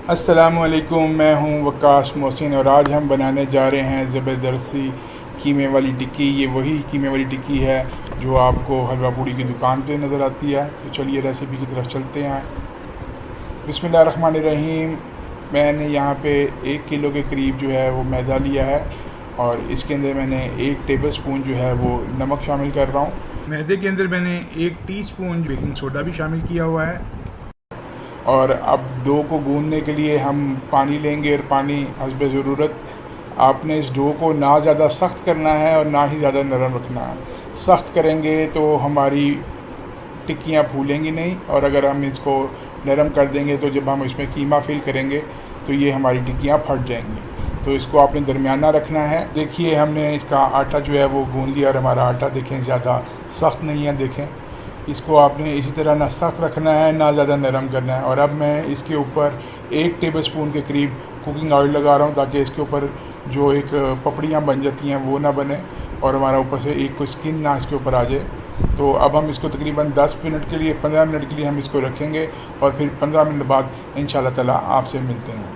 अस्सलामुअलैकुम, मैं हूं वकास मोहसिन और आज हम बनाने जा रहे हैं ज़बरदस्ती कीमे वाली टिक्की। ये वही कीमे वाली टिक्की है जो आपको हलवा पूड़ी की दुकान पे नज़र आती है। तो चलिए रेसिपी की तरफ चलते हैं। बिस्मिल्लाहिर्रहमानिर्रहीम। मैंने यहाँ पे 1 किलो के करीब जो है वो मैदा लिया है और इसके अंदर मैंने 1 टेबल स्पून जो है वो नमक शामिल कर रहा हूँ। मैदे के अंदर मैंने 1 टीस्पून बेकिंग सोडा भी शामिल किया हुआ है। और अब डो को गूंदने के लिए हम पानी लेंगे और पानी हस्ब ज़रूरत। आपने इस डो को ना ज़्यादा सख्त करना है और ना ही ज़्यादा नरम रखना है। सख्त करेंगे तो हमारी टिक्कियाँ फूलेंगी नहीं, और अगर हम इसको नरम कर देंगे तो जब हम इसमें कीमा फिल करेंगे तो ये हमारी टिक्कियाँ फट जाएंगी। तो इसको आपने दरमियाना रखना है। देखिए हमने इसका आटा जो है वो गूंद लिया और हमारा आटा देखें ज़्यादा सख्त नहीं है। देखें इसको आपने इसी तरह ना सख्त रखना है ना ज़्यादा नरम करना है। और अब मैं इसके ऊपर 1 टेबल स्पून के करीब कुकिंग ऑयल लगा रहा हूँ ताकि इसके ऊपर जो एक पपड़ियाँ बन जाती हैं वो ना बने और हमारा ऊपर से एक कोई स्किन ना इसके ऊपर आ जाए। तो अब हम इसको तकरीबन 10 मिनट के लिए 15 मिनट के लिए हम इसको रखेंगे और फिर 15 मिनट बाद इंशाल्लाह ताला आपसे मिलते हैं।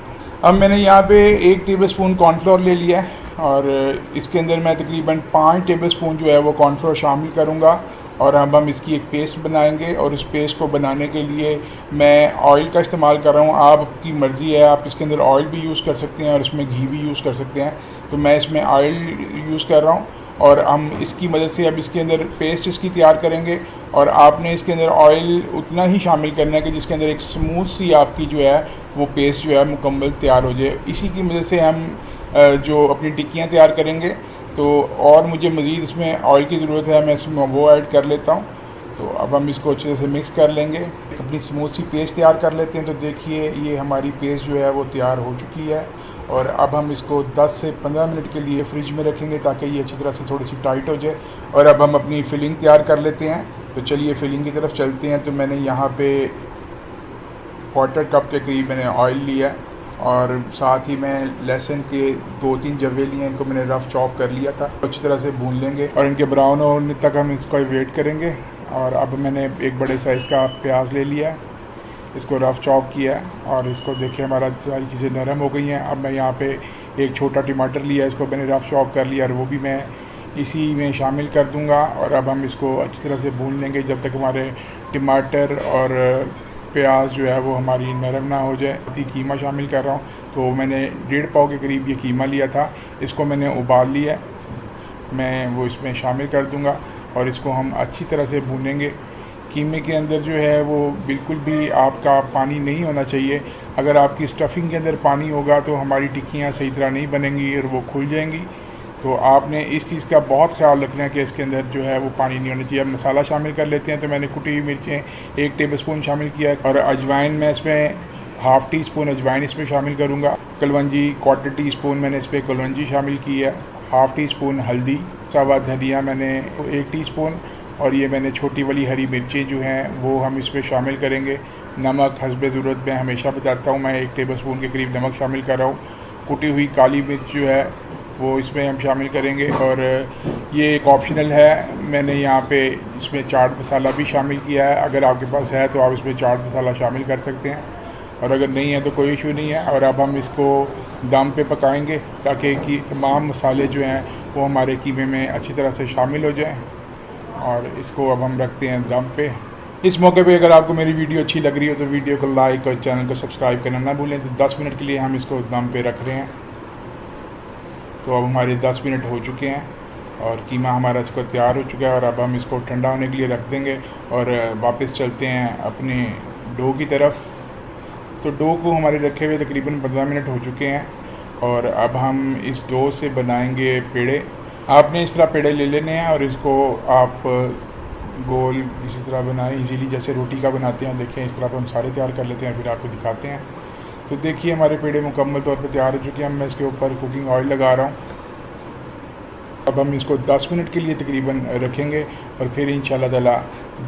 अब मैंने यहाँ पे 1 टेबल स्पून कॉर्नफ्लोर ले लिया है और इसके अंदर मैं तकरीबन 5 टेबल स्पून जो है वो कॉर्नफ्लोर शामिल करूँगा और अब हम इसकी एक पेस्ट बनाएंगे। और उस पेस्ट को बनाने के लिए मैं ऑयल का इस्तेमाल कर रहा हूँ। आपकी मर्ज़ी है, आप इसके अंदर ऑयल भी यूज़ कर सकते हैं और इसमें घी भी यूज़ कर सकते हैं। तो मैं इसमें ऑयल यूज़ कर रहा हूँ और हम इसकी मदद से अब इसके अंदर पेस्ट इसकी तैयार करेंगे। और आपने इसके अंदर ऑयल उतना ही शामिल करना है कि जिसके अंदर एक स्मूथ सी आपकी जो है वो पेस्ट जो है मुकम्मल तैयार हो जाए। इसी की मदद से हम जो अपनी टिक्कियाँ तैयार करेंगे। तो और मुझे मज़ीद इसमें ऑयल की ज़रूरत है, मैं इसमें वो ऐड कर लेता हूँ। तो अब हम इसको अच्छे से मिक्स कर लेंगे, अपनी स्मूथ सी पेस्ट तैयार कर लेते हैं। तो देखिए ये हमारी पेस्ट जो है वो तैयार हो चुकी है और अब हम इसको 10 से 15 मिनट के लिए फ्रिज में रखेंगे ताकि ये अच्छी तरह से थोड़ी सी टाइट हो जाए। और अब हम अपनी फिलिंग तैयार कर लेते हैं। तो चलिए फिलिंग की तरफ चलते हैं। तो मैंने यहाँ पे 1/4 कप के करीब मैंने ऑयल लिया है और साथ ही मैं लहसुन के 2-3 जवे लिए हैं। इनको मैंने रफ़ चॉप कर लिया था। अच्छी तरह से भून लेंगे और इनके ब्राउन होने तक हम इसको वेट करेंगे। और अब मैंने एक बड़े साइज़ का प्याज ले लिया है, इसको रफ़ चॉप किया है और इसको देखिए हमारा सारी चीज़ें नरम हो गई हैं। अब मैं यहाँ पे एक छोटा टमाटर लिया है, इसको मैंने रफ़ चॉप कर लिया और वो भी मैं इसी में शामिल कर दूँगा। और अब हम इसको अच्छी तरह से भून लेंगे जब तक हमारे टमाटर और प्याज जो है वो हमारी नरम ना हो जाए। कीमा शामिल कर रहा हूँ। तो मैंने 1.5 पाव के करीब ये कीमा लिया था, इसको मैंने उबाल लिया है, मैं वो इसमें शामिल कर दूँगा और इसको हम अच्छी तरह से भूनेंगे। कीमे के अंदर जो है वो बिल्कुल भी आपका पानी नहीं होना चाहिए। अगर आपकी स्टफिंग के अंदर पानी होगा तो हमारी टिक्कियाँ सही तरह नहीं बनेंगी और वो खुल जाएंगी। तो आपने इस चीज़ का बहुत ख्याल रखना है कि इसके अंदर जो है वो पानी नहीं होना चाहिए। अब मसाला शामिल कर लेते हैं। तो मैंने कुटी हुई मिर्चें 1 टेबल स्पून शामिल किया है और अजवाइन मैं इसमें ½ टी स्पून अजवाइन इसमें शामिल करूँगा। कलवंजी 1/4 टी स्पून मैंने इस पर कलवंजी शामिल की है। ½ टी स्पून हल्दी, सावा धनिया मैंने 1 टी स्पून और ये मैंने छोटी वाली हरी मिर्चें जो हैं वो हम इसमें शामिल करेंगे। नमक हस्ब ज़रूरत मैं हमेशा बताता हूँ, मैं 1 टेबल स्पून के करीब नमक शामिल कर रहा हूँ। कुटी हुई काली मिर्च जो है वो इसमें हम शामिल करेंगे और ये एक ऑप्शनल है। मैंने यहाँ पे इसमें चाट मसाला भी शामिल किया है। अगर आपके पास है तो आप इसमें चाट मसाला शामिल कर सकते हैं और अगर नहीं है तो कोई इशू नहीं है। और अब हम इसको दम पे पकाएंगे ताकि कि तमाम मसाले जो हैं वो हमारे कीमे में अच्छी तरह से शामिल हो जाएं। और इसको अब हम रखते हैं दम पे। इस मौके पे अगर आपको मेरी वीडियो अच्छी लग रही हो तो वीडियो को लाइक और चैनल को सब्सक्राइब करना ना भूलें। तो 10 मिनट के लिए हम इसको दम पे रख रहे हैं। तो अब हमारे 10 मिनट हो चुके हैं और कीमा हमारा इसको तैयार हो चुका है और अब हम इसको ठंडा होने के लिए रख देंगे और वापस चलते हैं अपने डो की तरफ। तो डो को हमारे रखे हुए तकरीबन 15 मिनट हो चुके हैं और अब हम इस डो से बनाएंगे पेड़े। आपने इस तरह पेड़े ले लेने हैं और इसको आप गोल इसी तरह बनाएं इजीली, जैसे रोटी का बनाते हैं। देखें इस तरह हम सारे तैयार कर लेते हैं फिर आपको दिखाते हैं। तो देखिए हमारे पेड़े मुकम्मल तौर पर तैयार हो चुके हैं। मैं इसके ऊपर कुकिंग ऑयल लगा रहा हूँ। अब हम इसको 10 मिनट के लिए तकरीबन रखेंगे और फिर इंशाल्लाह ताला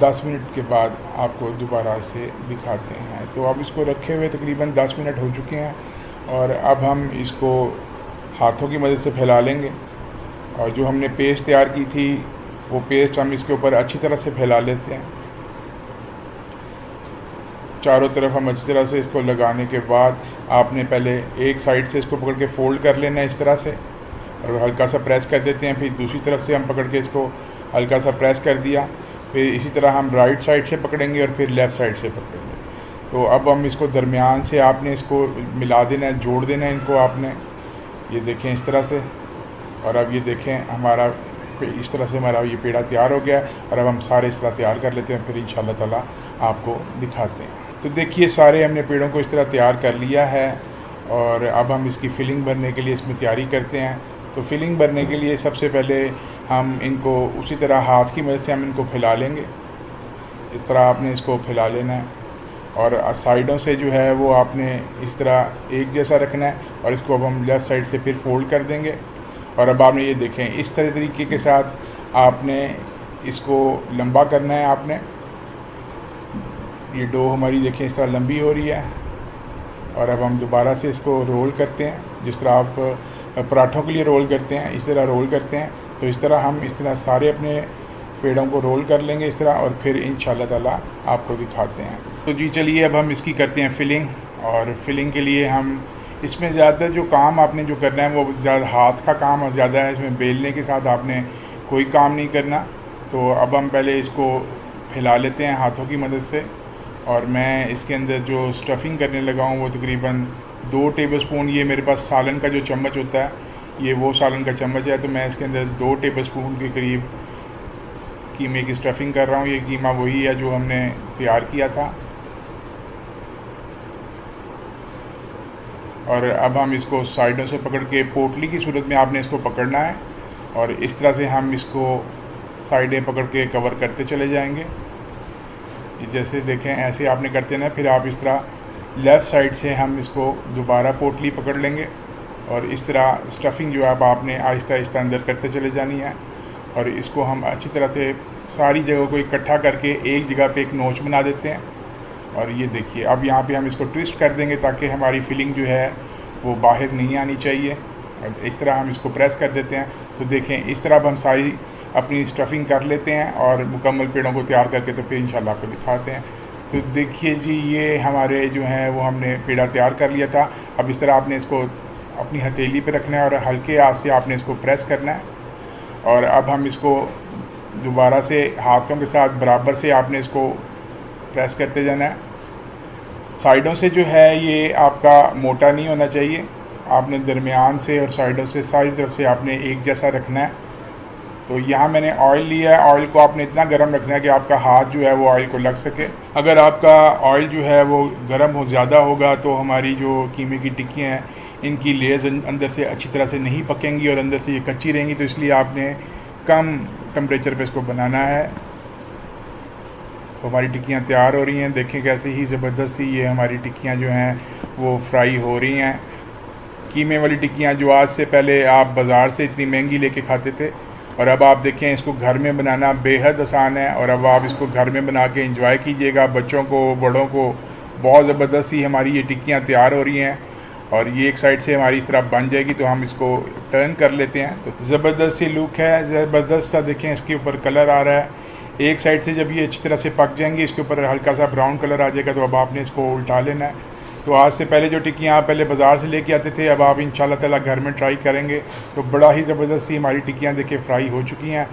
10 मिनट के बाद आपको दोबारा से दिखाते हैं। तो अब इसको रखे हुए तकरीबन 10 मिनट हो चुके हैं और अब हम इसको हाथों की मदद से फैला लेंगे और जो हमने पेस्ट तैयार की थी वो पेस्ट हम इसके ऊपर अच्छी तरह से फैला लेते हैं। चारों तरफ हम अच्छी तरह से इसको लगाने के बाद आपने पहले एक साइड से इसको पकड़ के फ़ोल्ड कर लेना है इस तरह से, और हल्का सा प्रेस कर देते हैं। फिर दूसरी तरफ से हम पकड़ के इसको हल्का सा प्रेस कर दिया। फिर इसी तरह हम राइट साइड से पकड़ेंगे और फिर लेफ़्ट साइड से पकड़ेंगे। तो अब हम इसको दरमियान से आपने इसको मिला देना है, जोड़ देना है इनको आपने, ये देखें इस तरह से। और अब ये देखें हमारा इस तरह से हमारा ये पेड़ा तैयार हो गया। और अब हम सारे इस तरह तैयार कर लेते हैं, फिर इंशाल्लाह ताला आपको दिखाते हैं। तो देखिए सारे हमने पेड़ों को इस तरह तैयार कर लिया है, और अब हम इसकी फिलिंग भरने के लिए इसमें तैयारी करते हैं। तो फिलिंग भरने के लिए सबसे पहले हम इनको उसी तरह हाथ की मदद से हम इनको फैला लेंगे। इस तरह आपने इसको फैला लेना है, और साइडों से जो है वो आपने इस तरह एक जैसा रखना है। और इसको अब हम लेफ़्ट साइड से फिर फोल्ड कर देंगे। और अब आपने ये देखें इस तरीके के साथ आपने इसको लंबा करना है। आपने ये डो हमारी देखें इस तरह लंबी हो रही है। और अब हम दोबारा से इसको रोल करते हैं, जिस तरह आप पराठों के लिए रोल करते हैं इस तरह रोल करते हैं। तो इस तरह हम इस तरह सारे अपने पेड़ों को रोल कर लेंगे इस तरह, और फिर इंशाल्लाह ताला आपको दिखाते हैं। तो जी चलिए अब हम इसकी करते हैं फ़िलिंग। और फिलिंग के लिए हम इसमें ज़्यादा जो काम आपने जो करना है वो ज़्यादा हाथ का काम और ज़्यादा है, इसमें बेलने के साथ आपने कोई काम नहीं करना। तो अब हम पहले इसको फैला लेते हैं हाथों की मदद से। और मैं इसके अंदर जो स्टफ़िंग करने लगा हूँ वो तकरीबन 2 टेबलस्पून, ये मेरे पास सालन का जो चम्मच होता है ये वो सालन का चम्मच है। तो मैं इसके अंदर 2 टेबलस्पून के करीब कीमे की स्टफ़िंग कर रहा हूँ। ये कीमा वही है जो हमने तैयार किया था। और अब हम इसको साइडों से पकड़ के पोटली की सूरत में आपने इसको पकड़ना है, और इस तरह से हम इसको साइडें पकड़ के कवर करते चले जाएंगे। जैसे देखें ऐसे आपने करते ना, फिर आप इस तरह लेफ़्ट साइड से हम इसको दोबारा पोटली पकड़ लेंगे, और इस तरह स्टफ़िंग जो है अब आपने आहिस्ता आहिस्ता अंदर करते चले जानी है। और इसको हम अच्छी तरह से सारी जगहों को इकट्ठा करके एक जगह पे एक नोच बना देते हैं। और ये देखिए अब यहाँ पे हम इसको ट्विस्ट कर देंगे ताकि हमारी फिलिंग जो है वो बाहर नहीं आनी चाहिए। और इस तरह हम इसको प्रेस कर देते हैं। तो देखें इस तरह अब हम सारी अपनी स्टफ़िंग कर लेते हैं और मुकम्मल पेड़ों को तैयार करके तो फिर इंशाल्लाह आपको दिखाते हैं। तो देखिए जी ये हमारे जो हैं वो हमने पेड़ा तैयार कर लिया था। अब इस तरह आपने इसको अपनी हथेली पे रखना है और हल्के हाथ से आपने इसको प्रेस करना है। और अब हम इसको दोबारा से हाथों के साथ बराबर से आपने इसको प्रेस करते जाना है। साइडों से जो है ये आपका मोटा नहीं होना चाहिए, आपने दरमियान से और साइडों से सारी तरफ से आपने एक जैसा रखना है। तो यहाँ मैंने ऑयल लिया है, ऑयल को आपने इतना गर्म रखना है कि आपका हाथ जो है वो ऑयल को लग सके। अगर आपका ऑयल जो है वो गर्म हो ज़्यादा होगा तो हमारी जो कीमे की टिक्कियाँ हैं इनकी लेयर्स अंदर से अच्छी तरह से नहीं पकेंगी और अंदर से ये कच्ची रहेंगी। तो इसलिए आपने कम टेम्परेचर पे इसको बनाना है। तो हमारी टिक्कियाँ तैयार हो रही हैं, देखें कैसे ही ज़बरदस्त सी ये हमारी टिक्कियाँ जो हैं वो फ्राई हो रही हैं। कीमे वाली टिक्कियाँ जो आज से पहले आप बाज़ार से इतनी महंगी लेके खाते थे, और अब आप देखें इसको घर में बनाना बेहद आसान है। और अब आप इसको घर में बना के एंजॉय कीजिएगा, बच्चों को बड़ों को। बहुत ज़बरदस्त सी हमारी ये टिक्कियाँ तैयार हो रही हैं और ये एक साइड से हमारी इस तरह बन जाएगी। तो हम इसको टर्न कर लेते हैं। तो ज़बरदस्त सी लुक है, ज़बरदस्त सा देखें इसके ऊपर कलर आ रहा है। एक साइड से जब ये अच्छी तरह से पक जाएंगी इसके ऊपर हल्का सा ब्राउन कलर आ जाएगा। तो अब आपने इसको उल्टा लेना है। तो आज से पहले जो टिक्कियाँ आप पहले बाज़ार से लेके आते थे, अब आप इंशाल्लाह ताला घर में ट्राई करेंगे तो बड़ा ही ज़बरदस्त सी हमारी टिक्कियाँ देखिए फ्राई हो चुकी हैं।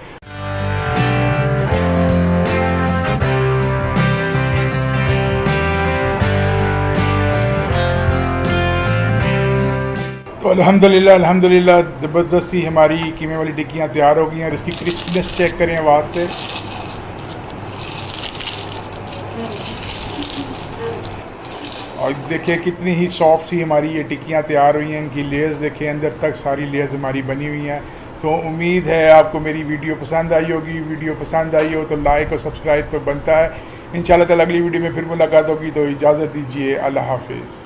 तो अल्हम्दुलिल्लाह ज़बरदस्त सी हमारी कीमे वाली टिक्कियाँ तैयार हो गई हैं। और इसकी क्रिस्पीनेस चेक करें आवाज़ से। और देखिए कितनी ही सॉफ्ट सी हमारी ये टिक्कियाँ तैयार हुई हैं। इनकी लेयर्स देखें अंदर तक सारी लेयर्स हमारी बनी हुई हैं। तो उम्मीद है आपको मेरी वीडियो पसंद आई होगी। वीडियो पसंद आई हो तो लाइक और सब्सक्राइब तो बनता है। इंशाल्लाह ताला अगली वीडियो में फिर मुलाकात होगी। तो इजाज़त दीजिए, अल्लाह हाफिज़।